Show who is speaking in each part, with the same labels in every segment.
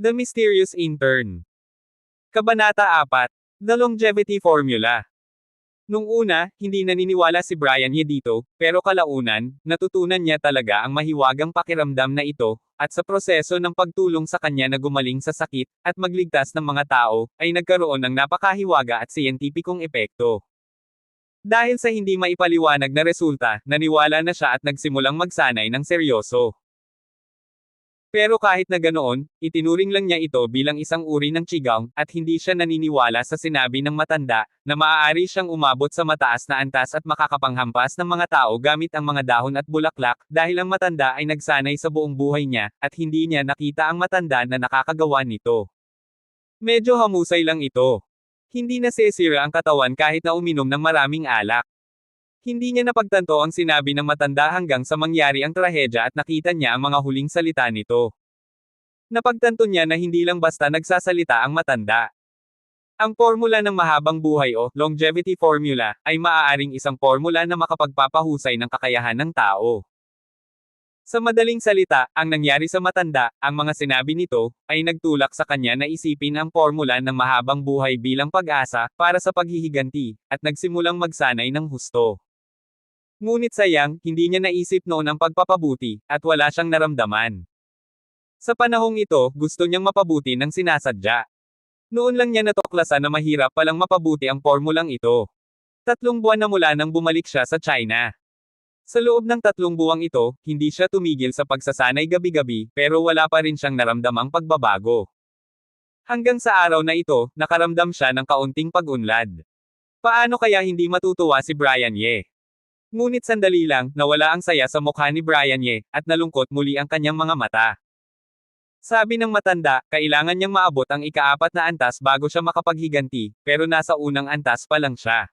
Speaker 1: The Mysterious Intern. Kabanata 4. The Longevity Formula. Nung una, hindi naniniwala si Brian Ye dito, pero kalaunan, natutunan niya talaga ang mahiwagang pakiramdam na ito, at sa proseso ng pagtulong sa kanya na gumaling sa sakit, at magligtas ng mga tao, ay nagkaroon ng napakahiwaga at siyentipikong epekto. Dahil sa hindi maipaliwanag na resulta, naniwala na siya at nagsimulang magsanay ng seryoso. Pero kahit na ganoon, itinuring lang niya ito bilang isang uri ng qigong, at hindi siya naniniwala sa sinabi ng matanda, na maaari siyang umabot sa mataas na antas at makakapanghampas ng mga tao gamit ang mga dahon at bulaklak, dahil ang matanda ay nagsanay sa buong buhay niya, at hindi niya nakita ang matanda na nakakagawa nito. Medyo hamusay lang ito. Hindi nasisira ang katawan kahit na uminom ng maraming alak. Hindi niya napagtanto ang sinabi ng matanda hanggang sa mangyari ang trahedya at nakita niya ang mga huling salita nito. Napagtanto niya na hindi lang basta nagsasalita ang matanda. Ang formula ng mahabang buhay o longevity formula ay maaaring isang formula na makapagpapahusay ng kakayahan ng tao. Sa madaling salita, ang nangyari sa matanda, ang mga sinabi nito, ay nagtulak sa kanya na isipin ang formula ng mahabang buhay bilang pag-asa para sa paghihiganti, at nagsimulang magsanay ng husto. Ngunit sayang, hindi niya naisip noon ang pagpapabuti, at wala siyang naramdaman. Sa panahong ito, gusto niyang mapabuti ng sinasadya. Noon lang niya natuklasan na mahirap palang mapabuti ang formulang ito. 3 buwan na mula nang bumalik siya sa China. Sa loob ng 3 buwang ito, hindi siya tumigil sa pagsasanay gabi-gabi, pero wala pa rin siyang naramdamang pagbabago. Hanggang sa araw na ito, nakaramdam siya ng kaunting pag-unlad. Paano kaya hindi matutuwa si Brian Ye? Ngunit sandali lang, nawala ang saya sa mukha ni Brian Ye, at nalungkot muli ang kanyang mga mata. Sabi ng matanda, kailangan niyang maabot ang ika-4 na antas bago siya makapaghiganti, pero nasa unang antas pa lang siya.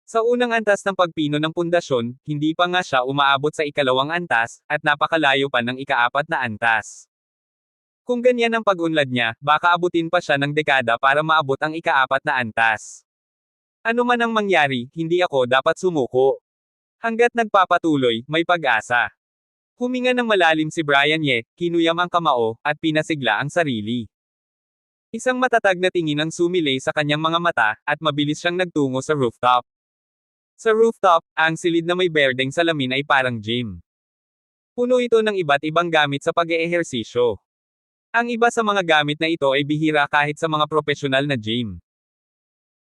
Speaker 1: Sa unang antas ng pagpino ng pundasyon, hindi pa nga siya umaabot sa ika-2 antas, at napakalayo pa ng ika-4 na antas. Kung ganyan ang pag-unlad niya, baka abutin pa siya ng dekada para maabot ang ika-4 na antas. Ano man ang mangyari, hindi ako dapat sumuko. Hanggat nagpapatuloy, may pag-asa. Huminga ng malalim si Brian Ye, kinuyam ang kamao, at pinasigla ang sarili. Isang matatag na tingin ang sumilay sa kanyang mga mata, at mabilis siyang nagtungo sa rooftop. Sa rooftop, ang silid na may berdeng salamin ay parang gym. Puno ito ng iba't ibang gamit sa pag-eehersisyo. Ang iba sa mga gamit na ito ay bihira kahit sa mga profesional na gym.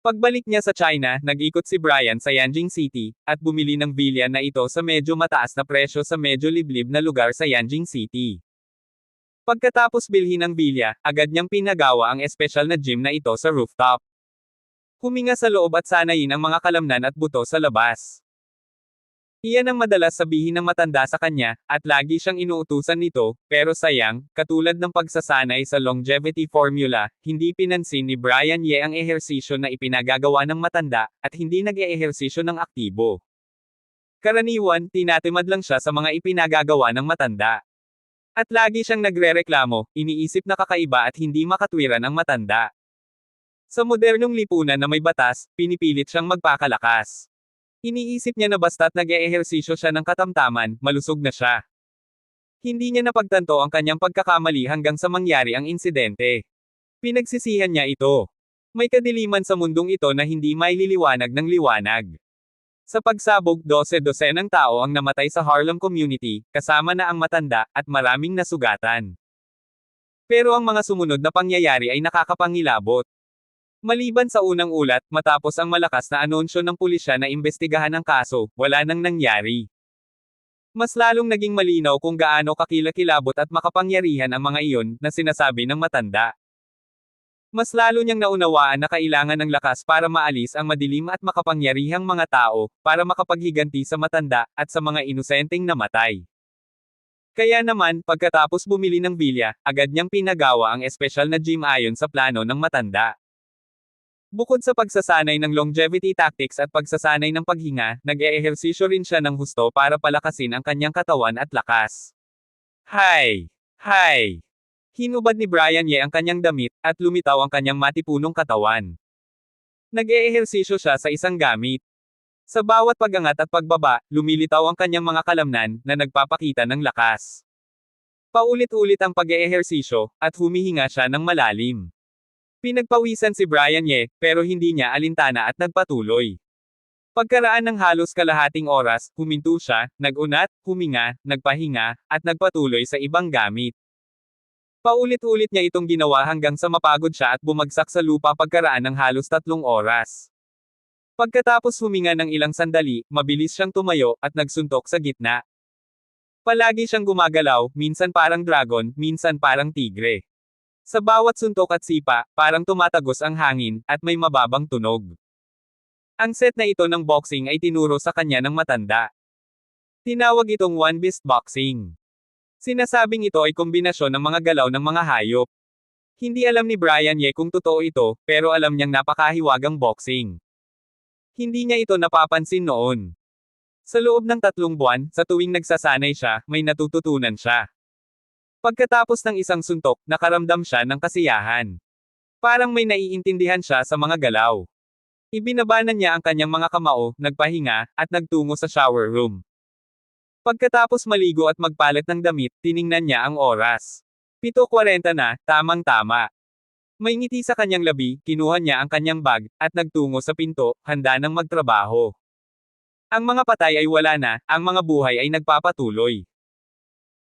Speaker 1: Pagbalik niya sa China, nag-ikot si Brian sa Yanjing City, at bumili ng bilya na ito sa medyo mataas na presyo sa medyo liblib na lugar sa Yanjing City. Pagkatapos bilhin ang bilya, agad niyang pinagawa ang espesyal na gym na ito sa rooftop. Huminga sa loob at sanayin ang mga kalamnan at buto sa labas. Iyan ang madalas sabihin ng matanda sa kanya, at lagi siyang inuutusan nito, pero sayang, katulad ng pagsasanay sa longevity formula, hindi pinansin ni Brian Ye ang ehersisyo na ipinagagawa ng matanda, at hindi nag-eehersisyo ng aktibo. Karaniwan, tinatimad lang siya sa mga ipinagagawa ng matanda. At lagi siyang nagrereklamo, iniisip na kakaiba at hindi makatwiran ang matanda. Sa modernong lipunan na may batas, pinipilit siyang magpakalakas. Iniisip niya na basta't nag-eehersisyo siya ng katamtaman, malusog na siya. Hindi niya napagtanto ang kanyang pagkakamali hanggang sa mangyari ang insidente. Pinagsisihan niya ito. May kadiliman sa mundong ito na hindi maililiwanag ng liwanag. Sa pagsabog, 12-12 ng tao ang namatay sa Harlem community, kasama na ang matanda, at maraming nasugatan. Pero ang mga sumunod na pangyayari ay nakakapangilabot. Maliban sa unang ulat, matapos ang malakas na anunsyo ng pulisya na imbestigahan ang kaso, wala nang nangyari. Mas lalong naging malinaw kung gaano kakilakilabot at makapangyarihan ang mga iyon, na sinasabi ng matanda. Mas lalo niyang naunawaan na kailangan ng lakas para maalis ang madilim at makapangyarihang mga tao, para makapaghiganti sa matanda, at sa mga inosenteng namatay. Kaya naman, pagkatapos bumili ng bilya, agad niyang pinagawa ang espesyal na gym ayon sa plano ng matanda. Bukod sa pagsasanay ng longevity tactics at pagsasanay ng paghinga, nag-eehersisyo rin siya ng husto para palakasin ang kanyang katawan at lakas. Hay! Hay! Hinubad ni Brian Ye ang kanyang damit, at lumitaw ang kanyang matipunong katawan. Nag-eehersisyo siya sa isang gamit. Sa bawat pag-angat at pagbaba, lumilitaw ang kanyang mga kalamnan, na nagpapakita ng lakas. Paulit-ulit ang pag-eehersisyo, at humihinga siya ng malalim. Pinagpawisan si Brian Ye, pero hindi niya alintana at nagpatuloy. Pagkaraan ng halos kalahating oras, huminto siya, nag-unat, huminga, nagpahinga, at nagpatuloy sa ibang gamit. Paulit-ulit niya itong ginawa hanggang sa mapagod siya at bumagsak sa lupa pagkaraan ng halos 3 oras. Pagkatapos huminga ng ilang sandali, mabilis siyang tumayo, at nagsuntok sa gitna. Palagi siyang gumagalaw, minsan parang dragon, minsan parang tigre. Sa bawat suntok at sipa, parang tumatagos ang hangin, at may mababang tunog. Ang set na ito ng boxing ay tinuro sa kanya ng matanda. Tinawag itong One Beast Boxing. Sinasabing ito ay kombinasyon ng mga galaw ng mga hayop. Hindi alam ni Brian Ye kung totoo ito, pero alam niyang napakahiwagang boxing. Hindi niya ito napapansin noon. Sa loob ng 3 buwan, sa tuwing nagsasanay siya, may natututunan siya. Pagkatapos ng isang suntok, nakaramdam siya ng kasiyahan. Parang may naiintindihan siya sa mga galaw. Ibinabanan niya ang kanyang mga kamao, nagpahinga, at nagtungo sa shower room. Pagkatapos maligo at magpalit ng damit, tiningnan niya ang oras. 7:40 na, tamang-tama. May ngiti sa kanyang labi, kinuha niya ang kanyang bag, at nagtungo sa pinto, handa nang magtrabaho. Ang mga patay ay wala na, ang mga buhay ay nagpapatuloy.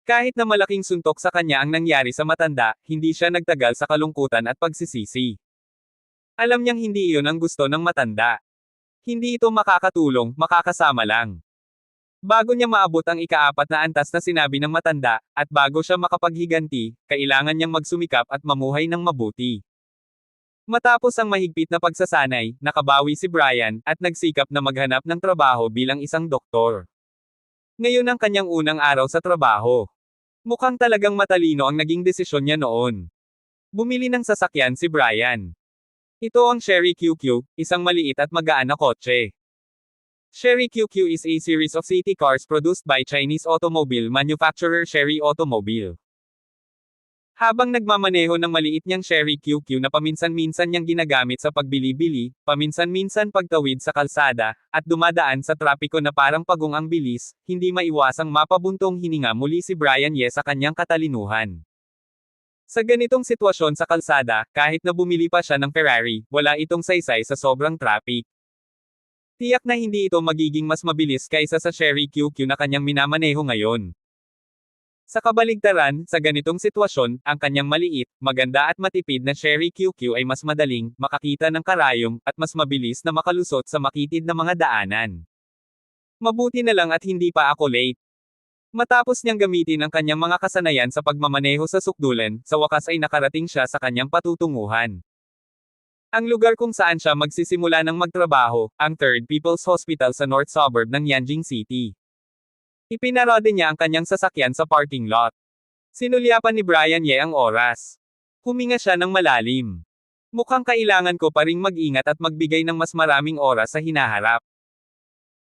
Speaker 1: Kahit na malaking suntok sa kanya ang nangyari sa matanda, hindi siya nagtagal sa kalungkutan at pagsisisi. Alam niyang hindi iyon ang gusto ng matanda. Hindi ito makakatulong, makakasama lang. Bago niya maabot ang ika-4 na antas na sinabi ng matanda, at bago siya makapaghiganti, kailangan niyang magsumikap at mamuhay ng mabuti. Matapos ang mahigpit na pagsasanay, nakabawi si Brian, at nagsikap na maghanap ng trabaho bilang isang doktor. Ngayon ang kanyang unang araw sa trabaho. Mukhang talagang matalino ang naging desisyon niya noon. Bumili ng sasakyan si Brian. Ito ang Chery QQ, isang maliit at magaan na kotse. Chery QQ is a series of city cars produced by Chinese automobile manufacturer Chery Automobile. Habang nagmamaneho ng maliit niyang Chery QQ na paminsan-minsan niyang ginagamit sa pagbili-bili, paminsan-minsan pagtawid sa kalsada, at dumadaan sa trapiko na parang pagong ang bilis, hindi maiwasang mapabuntong hininga muli si Brian Ye sa kanyang katalinuhan. Sa ganitong sitwasyon sa kalsada, kahit na bumili pa siya ng Ferrari, wala itong saysay sa sobrang traffic. Tiyak na hindi ito magiging mas mabilis kaysa sa Chery QQ na kanyang minamaneho ngayon. Sa kabaligtaran, sa ganitong sitwasyon, ang kanyang maliit, maganda at matipid na Chery QQ ay mas madaling makakita ng karayom, at mas mabilis na makalusot sa makitid na mga daanan. Mabuti na lang at hindi pa ako late. Matapos niyang gamitin ang kanyang mga kasanayan sa pagmamaneho sa sukdulan, sa wakas ay nakarating siya sa kanyang patutunguhan. Ang lugar kung saan siya magsisimula ng magtrabaho, ang Third People's Hospital sa North Suburb ng Yanjing City. Ipinarode niya ang kanyang sasakyan sa parking lot. Sinulyapan ni Brian Ye ang oras. Huminga siya ng malalim. Mukhang kailangan ko pa ring mag-ingat at magbigay ng mas maraming oras sa hinaharap.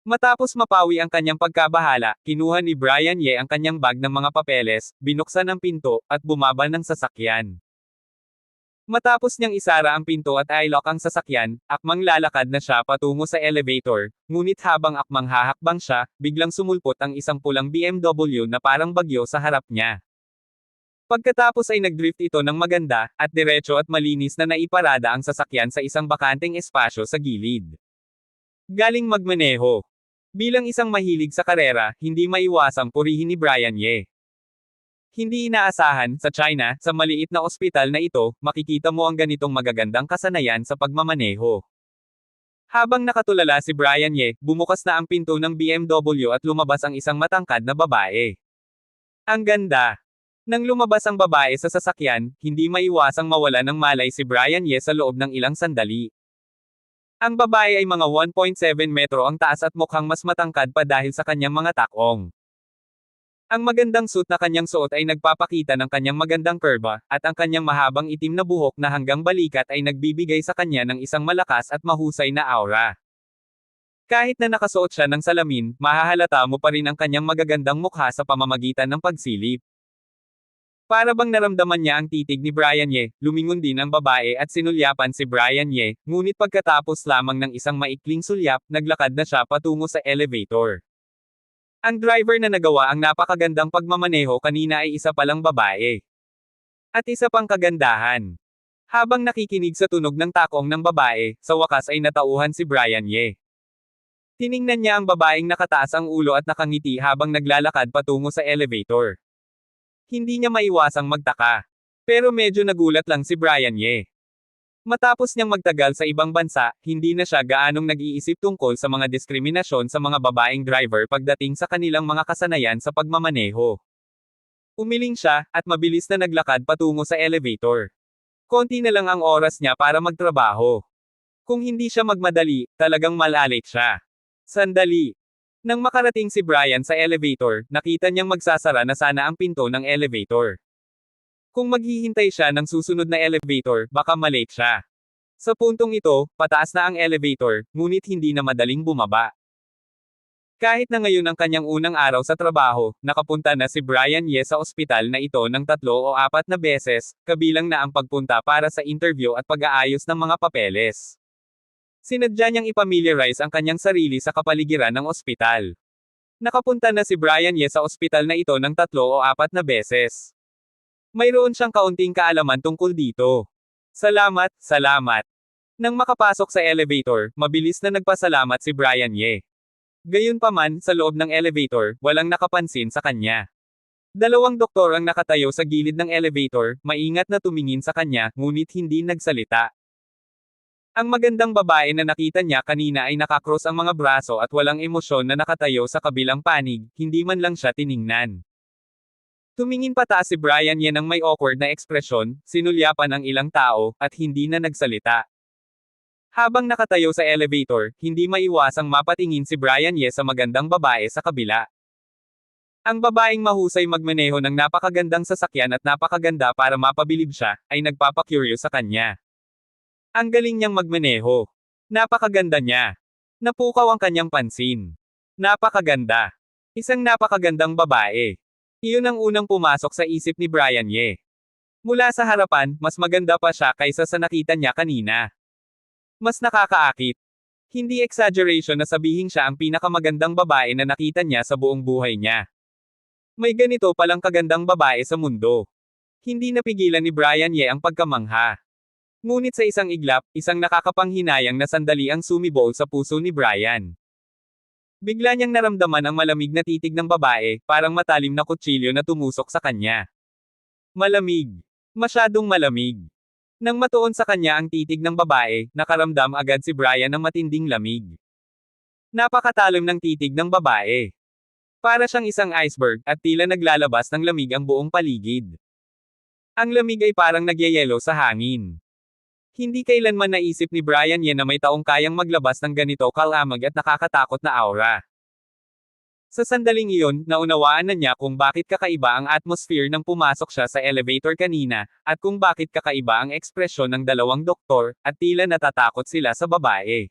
Speaker 1: Matapos mapawi ang kanyang pagkabahala, kinuha ni Brian Ye ang kanyang bag ng mga papeles, binuksan ang pinto, at bumaba ng sasakyan. Matapos niyang isara ang pinto at i-lock ang sasakyan, akmang lalakad na siya patungo sa elevator, ngunit habang akmang hahakbang siya, biglang sumulpot ang isang pulang BMW na parang bagyo sa harap niya. Pagkatapos ay nagdrift ito ng maganda, at diretso at malinis na naiparada ang sasakyan sa isang bakanteng espasyo sa gilid. Galing magmaneho. Bilang isang mahilig sa karera, hindi maiwasang purihin ni Brian Ye. Hindi inaasahan, sa China, sa maliit na ospital na ito, makikita mo ang ganitong magagandang kasanayan sa pagmamaneho. Habang nakatulala si Brian Ye, bumukas na ang pinto ng BMW at lumabas ang isang matangkad na babae. Ang ganda! Nang lumabas ang babae sa sasakyan, hindi maiwasang mawala ng malay si Brian Ye sa loob ng ilang sandali. Ang babae ay mga 1.7 metro ang taas at mukhang mas matangkad pa dahil sa kanyang mga takong. Ang magandang suit na kanyang suot ay nagpapakita ng kanyang magandang kurba, at ang kanyang mahabang itim na buhok na hanggang balikat ay nagbibigay sa kanya ng isang malakas at mahusay na aura. Kahit na nakasuot siya ng salamin, mahahalata mo pa rin ang kanyang magagandang mukha sa pamamagitan ng pagsilip. Para bang naramdaman niya ang titig ni Brian Ye, lumingon din ang babae at sinulyapan si Brian Ye, ngunit pagkatapos lamang ng isang maikling sulyap, naglakad na siya patungo sa elevator. Ang driver na nagawa ang napakagandang pagmamaneho kanina ay isa palang babae. At isa pang kagandahan. Habang nakikinig sa tunog ng takong ng babae, sa wakas ay natauhan si Brian Ye. Tiningnan niya ang babaeng nakataas ang ulo at nakangiti habang naglalakad patungo sa elevator. Hindi niya maiwasang magtaka. Pero medyo nagulat lang si Brian Ye. Matapos niyang magtagal sa ibang bansa, hindi na siya gaanong nag-iisip tungkol sa mga diskriminasyon sa mga babaeng driver pagdating sa kanilang mga kasanayan sa pagmamaneho. Umiling siya, at mabilis na naglakad patungo sa elevator. Konti na lang ang oras niya para magtrabaho. Kung hindi siya magmadali, talagang malalit siya. Sandali. Nang makarating si Brian sa elevator, nakita niyang magsasara na sana ang pinto ng elevator. Kung maghihintay siya ng susunod na elevator, baka malate siya. Sa puntong ito, pataas na ang elevator, ngunit hindi na madaling bumaba. Kahit na ngayon ang kanyang unang araw sa trabaho, nakapunta na si Brian Ye sa ospital na ito ng 3 o 4 na beses, kabilang na ang pagpunta para sa interview at pag-aayos ng mga papeles. Sinadya niyang ipamiliarize ang kanyang sarili sa kapaligiran ng ospital. Nakapunta na si Brian Ye sa ospital na ito ng 3 o 4 na beses. Mayroon siyang kaunting kaalaman tungkol dito. Salamat, salamat. Nang makapasok sa elevator, mabilis na nagpasalamat si Brian Ye. Gayunpaman, sa loob ng elevator, walang nakapansin sa kanya. 2 doktor ang nakatayo sa gilid ng elevator, maingat na tumingin sa kanya, ngunit hindi nagsalita. Ang magandang babae na nakita niya kanina ay nakakross ang mga braso at walang emosyon na nakatayo sa kabilang panig, hindi man lang siya tiningnan. Tumingin pataas si Brian Ye ng may awkward na ekspresyon, sinulyapan ang ilang tao, at hindi na nagsalita. Habang nakatayo sa elevator, hindi maiwasang mapatingin si Brian Ye sa magandang babae sa kabila. Ang babaeng mahusay magmaneho ng napakagandang sasakyan at napakaganda para mapabilib siya, ay nagpapakurious sa kanya. Ang galing niyang magmaneho. Napakaganda niya. Napukaw ang kanyang pansin. Napakaganda. Isang napakagandang babae. Iyon ang unang pumasok sa isip ni Brian Ye. Mula sa harapan, mas maganda pa siya kaysa sa nakita niya kanina. Mas nakakaakit. Hindi exaggeration na sabihin siya ang pinakamagandang babae na nakita niya sa buong buhay niya. May ganito palang kagandang babae sa mundo. Hindi napigilan ni Brian Ye ang pagkamangha. Ngunit sa isang iglap, isang nakakapanghinayang na sandali ang sumibol sa puso ni Brian. Bigla niyang naramdaman ang malamig na titig ng babae, parang matalim na kutsilyo na tumusok sa kanya. Malamig. Masyadong malamig. Nang matuon sa kanya ang titig ng babae, nakaramdam agad si Brian ng matinding lamig. Napakatalim ng titig ng babae. Para siyang isang iceberg, at tila naglalabas ng lamig ang buong paligid. Ang lamig ay parang nagyayelo sa hangin. Hindi kailanman naisip ni Brian Ye na may taong kayang maglabas ng ganito kalamag at nakakatakot na aura. Sa sandaling iyon, naunawaan na niya kung bakit kakaiba ang atmosphere nang pumasok siya sa elevator kanina, at kung bakit kakaiba ang ekspresyon ng 2 doktor, at tila natatakot sila sa babae.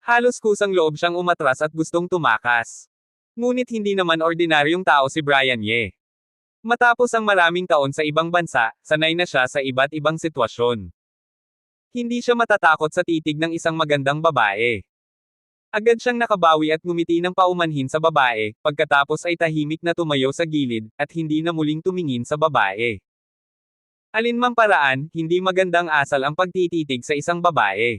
Speaker 1: Halos kusang loob siyang umatras at gustong tumakas. Ngunit hindi naman ordinaryong tao si Brian Ye. Matapos ang maraming taon sa ibang bansa, sanay na siya sa iba't ibang sitwasyon. Hindi siya matatakot sa titig ng isang magandang babae. Agad siyang nakabawi at ngumiti ng paumanhin sa babae, pagkatapos ay tahimik na tumayo sa gilid, at hindi na muling tumingin sa babae. Alinmang paraan, hindi magandang asal ang pagtititig sa isang babae.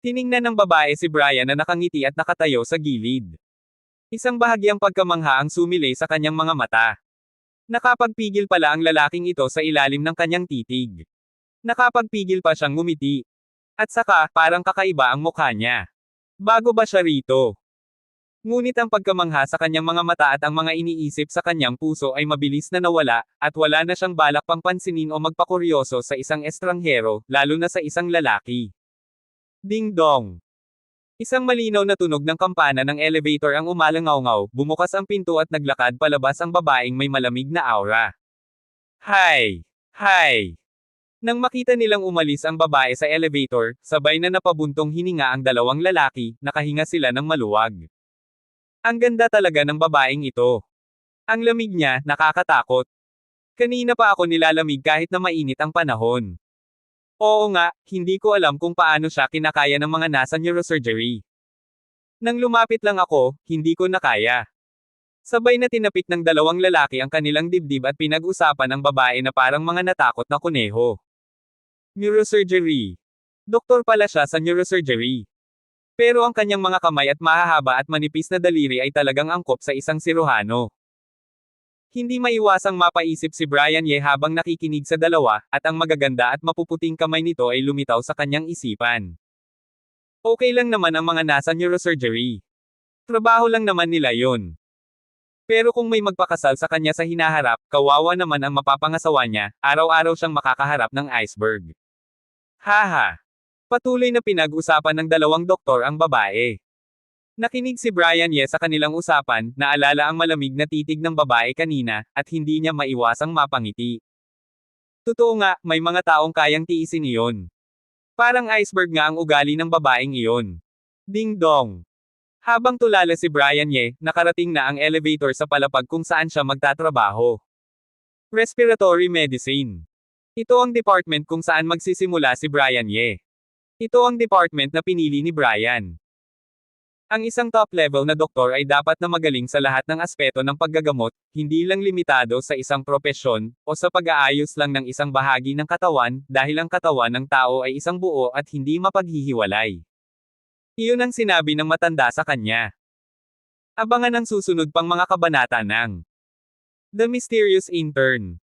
Speaker 1: Tiningnan ng babae si Brian na nakangiti at nakatayo sa gilid. Isang bahagyang pagkamangha ang sumilay sa kanyang mga mata. Nakapagpigil pala ang lalaking ito sa ilalim ng kanyang titig. Nakapagpigil pa siyang ngumiti. At saka, parang kakaiba ang mukha niya. Bago ba siya rito? Ngunit ang pagkamangha sa kanyang mga mata at ang mga iniisip sa kanyang puso ay mabilis na nawala, at wala na siyang balak pang pansinin o magpakuryoso sa isang estranghero, lalo na sa isang lalaki. Ding dong! Isang malinaw na tunog ng kampana ng elevator ang umalangaw-ngaw, bumukas ang pinto at naglakad palabas ang babaeng may malamig na aura. Hi! Hi! Nang makita nilang umalis ang babae sa elevator, sabay na napabuntong hininga ang 2 lalaki, nakahinga sila ng maluwag. Ang ganda talaga ng babaeng ito. Ang lamig niya, nakakatakot. Kanina pa ako nilalamig kahit na mainit ang panahon. Oo nga, hindi ko alam kung paano siya kinakaya ng mga nasa neurosurgery. Nang lumapit lang ako, hindi ko nakaya. Sabay na tinapik ng dalawang lalaki ang kanilang dibdib at pinag-usapan ang babae na parang mga natakot na kuneho. Neurosurgery. Doktor pala siya sa neurosurgery. Pero ang kanyang mga kamay at mahahaba at manipis na daliri ay talagang angkop sa isang siruhano. Hindi maiwasang mapaisip si Brian Ye habang nakikinig sa dalawa, at ang magaganda at mapuputing kamay nito ay lumitaw sa kanyang isipan. Okay lang naman ang mga nasa neurosurgery. Trabaho lang naman nila yon. Pero kung may magpakasal sa kanya sa hinaharap, kawawa naman ang mapapangasawa niya, araw-araw siyang makakaharap ng iceberg. Haha. Patuloy na pinag-usapan ng dalawang doktor ang babae. Nakinig si Brian Ye sa kanilang usapan, naalala ang malamig na titig ng babae kanina, at hindi niya maiwasang mapangiti. Totoo nga, may mga taong kayang tiisin iyon. Parang iceberg nga ang ugali ng babaeng iyon. Ding dong. Habang tulala si Brian Ye, nakarating na ang elevator sa palapag kung saan siya magtatrabaho. Respiratory Medicine. Ito ang department kung saan magsisimula si Brian Ye. Ito ang department na pinili ni Brian. Ang isang top-level na doktor ay dapat na magaling sa lahat ng aspeto ng paggagamot, hindi lang limitado sa isang propesyon, o sa pag-aayos lang ng isang bahagi ng katawan, dahil ang katawan ng tao ay isang buo at hindi mapaghihiwalay. Iyon ang sinabi ng matanda sa kanya. Abangan ang susunod pang mga kabanata ng The Mysterious Intern.